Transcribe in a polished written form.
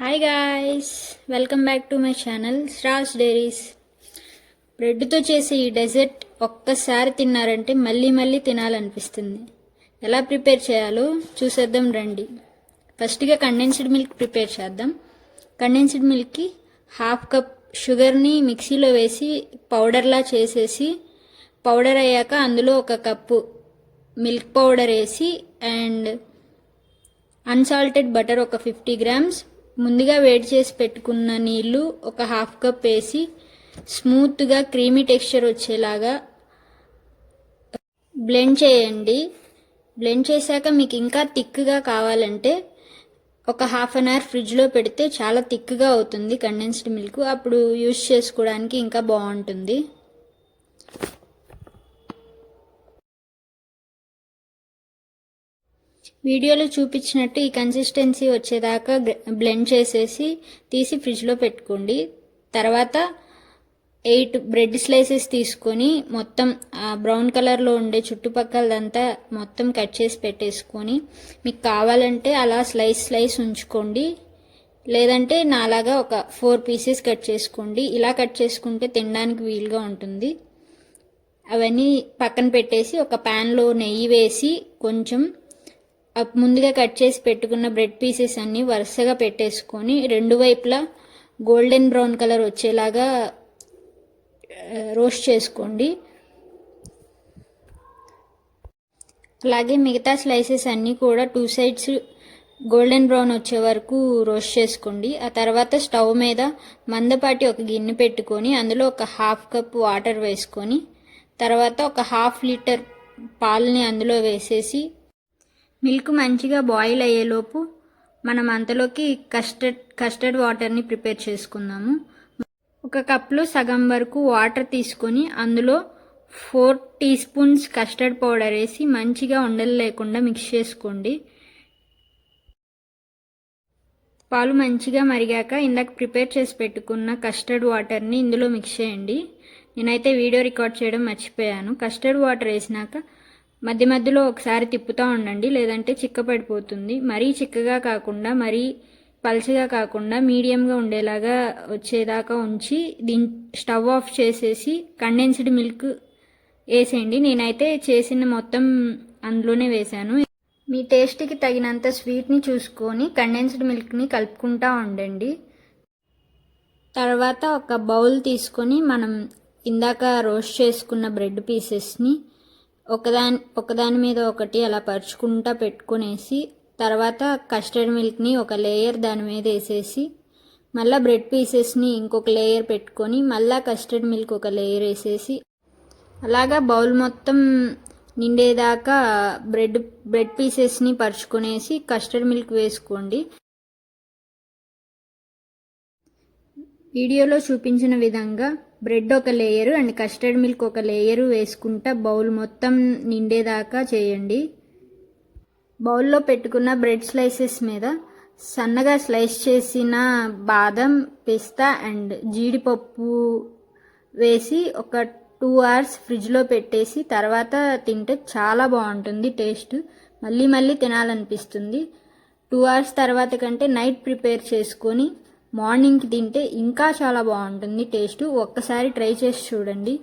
Hi guys, welcome back to my channel Shravs diaries. బ్రెడ్తో చేసే ఈ డెజర్ట్ ఒక్కసారి తిన్నారంటే మళ్ళీ మళ్ళీ తినాలనిపిస్తుంది. ఎలా ప్రిపేర్ చేయాలో చూసేద్దాం రండి. ఫస్ట్గా కండెన్స్డ్ మిల్క్ ప్రిపేర్ చేద్దాం. కండెన్స్డ్ మిల్క్కి 1/2 కప్ షుగర్ని మిక్సీలో వేసి పౌడర్లా చేసేసి, పౌడర్ అయ్యాక అందులో 1 కప్పు మిల్క్ పౌడర్ వేసి అండ్ అన్సాల్టెడ్ బటర్ ఒక 50 గ్రామ్స్, ముందుగా వేడి చేసి పెట్టుకున్న నీళ్ళు ఒక 1/2 కప్ వేసి స్మూత్గా క్రీమీ టెక్స్చర్ వచ్చేలాగా బ్లెండ్ చేయండి. బ్లెండ్ చేశాక మీకు ఇంకా థిక్గా కావాలంటే ఒక 1/2 అవర్ ఫ్రిడ్జ్లో పెడితే చాలా థిక్గా అవుతుంది కండెన్స్డ్ మిల్క్. అప్పుడు యూస్ చేసుకోవడానికి ఇంకా బాగుంటుంది. వీడియోలో చూపించినట్టు ఈ కన్సిస్టెన్సీ వచ్చేదాకా బ్లెండ్ చేసేసి తీసి ఫ్రిడ్జ్లో పెట్టుకోండి. తర్వాత 8 బ్రెడ్ స్లైసెస్ తీసుకొని మొత్తం బ్రౌన్ కలర్లో ఉండే చుట్టుపక్కలంతా మొత్తం కట్ చేసి పెట్టేసుకొని, మీకు కావాలంటే అలా స్లైస్ ఉంచుకోండి, లేదంటే నాలాగా ఒక 4 పీసెస్ కట్ చేసుకోండి. ఇలా కట్ చేసుకుంటే తినడానికి వీలుగా ఉంటుంది. అవన్నీ పక్కన పెట్టేసి ఒక ప్యాన్లో నెయ్యి వేసి కొంచెం ముందుగా కట్ చేసి పెట్టుకున్న బ్రెడ్ పీసెస్ అన్నీ వరుసగా పెట్టేసుకొని రెండు వైపులా గోల్డెన్ బ్రౌన్ కలర్ వచ్చేలాగా రోస్ట్ చేసుకోండి. అలాగే మిగతా స్లైసెస్ అన్నీ కూడా 2 సైడ్స్ గోల్డెన్ బ్రౌన్ వచ్చే వరకు రోస్ట్ చేసుకోండి. ఆ తర్వాత స్టవ్ మీద మందపాటి ఒక గిన్నె పెట్టుకొని అందులో ఒక 1/2 కప్ వాటర్ వేసుకొని, తర్వాత ఒక 1/2 లీటర్ పాలని అందులో వేసేసి మిల్క్ మంచిగా బాయిల్ అయ్యేలోపు మనం అంతలోకి కస్టర్డ్ వాటర్ని ప్రిపేర్ చేసుకుందాము. 1 కప్లో సగం వరకు వాటర్ తీసుకొని అందులో 4 టీ స్పూన్స్ కస్టర్డ్ పౌడర్ వేసి మంచిగా ఉండలు లేకుండా మిక్స్ చేసుకోండి. పాలు మంచిగా మరిగాక ఇందాక ప్రిపేర్ చేసి పెట్టుకున్న కస్టర్డ్ వాటర్ని ఇందులో మిక్స్ చేయండి. నేనైతే వీడియో రికార్డ్ చేయడం మర్చిపోయాను. కస్టర్డ్ వాటర్ వేసినాక మధ్య మధ్యలో ఒకసారి తిప్పుతూ ఉండండి, లేదంటే చిక్కపడిపోతుంది. మరీ చిక్కగా కాకుండా మరీ పల్చగా కాకుండా మీడియంగా ఉండేలాగా వచ్చేదాకా ఉంచి స్టవ్ ఆఫ్ చేసేసి కండెన్స్డ్ మిల్క్ వేసేయండి. నేనైతే చేసిన మొత్తం అందులోనే వేసాను. మీ టేస్ట్కి తగినంత స్వీట్ని చూసుకొని కండెన్స్డ్ మిల్క్ని కలుపుకుంటూ ఉండండి. తర్వాత ఒక బౌల్ తీసుకొని మనం ఇందాక రోస్ట్ చేసుకున్న బ్రెడ్ పీసెస్ని ఒకదాని మీద ఒకటి అలా పరుచుకుంటా పెట్టుకునేసి, తర్వాత కస్టర్డ్ మిల్క్ని ఒక లేయర్ దాని మీద వేసేసి, మళ్ళీ బ్రెడ్ పీసెస్ని ఇంకొక లేయర్ పెట్టుకొని మళ్ళీ కస్టర్డ్ మిల్క్ ఒక లేయర్ వేసేసి, అలాగా బౌల్ మొత్తం నిండేదాకా బ్రెడ్ పీసెస్ని పరుచుకునేసి కస్టర్డ్ మిల్క్ వేసుకోండి. వీడియోలో చూపించిన విధంగా బ్రెడ్ ఒక లేయరు అండ్ కస్టర్డ్ మిల్క్ ఒక లేయరు వేసుకుంటా బౌల్ మొత్తం నిండేదాకా చేయండి. బౌల్లో పెట్టుకున్న బ్రెడ్ స్లైసెస్ మీద సన్నగా స్లైస్ చేసిన బాదం, పిస్తా అండ్ జీడిపప్పు వేసి ఒక 2 అవర్స్ ఫ్రిడ్జ్లో పెట్టేసి తర్వాత తింటే చాలా బాగుంటుంది. టేస్ట్ మళ్ళీ మళ్ళీ తినాలనిపిస్తుంది. 2 అవర్స్ తర్వాత కంటే నైట్ ప్రిపేర్ చేసుకొని మార్నింగ్కి తింటే ఇంకా చాలా బాగుంటుంది టేస్ట్. ఒక్కసారి ట్రై చేసి చూడండి.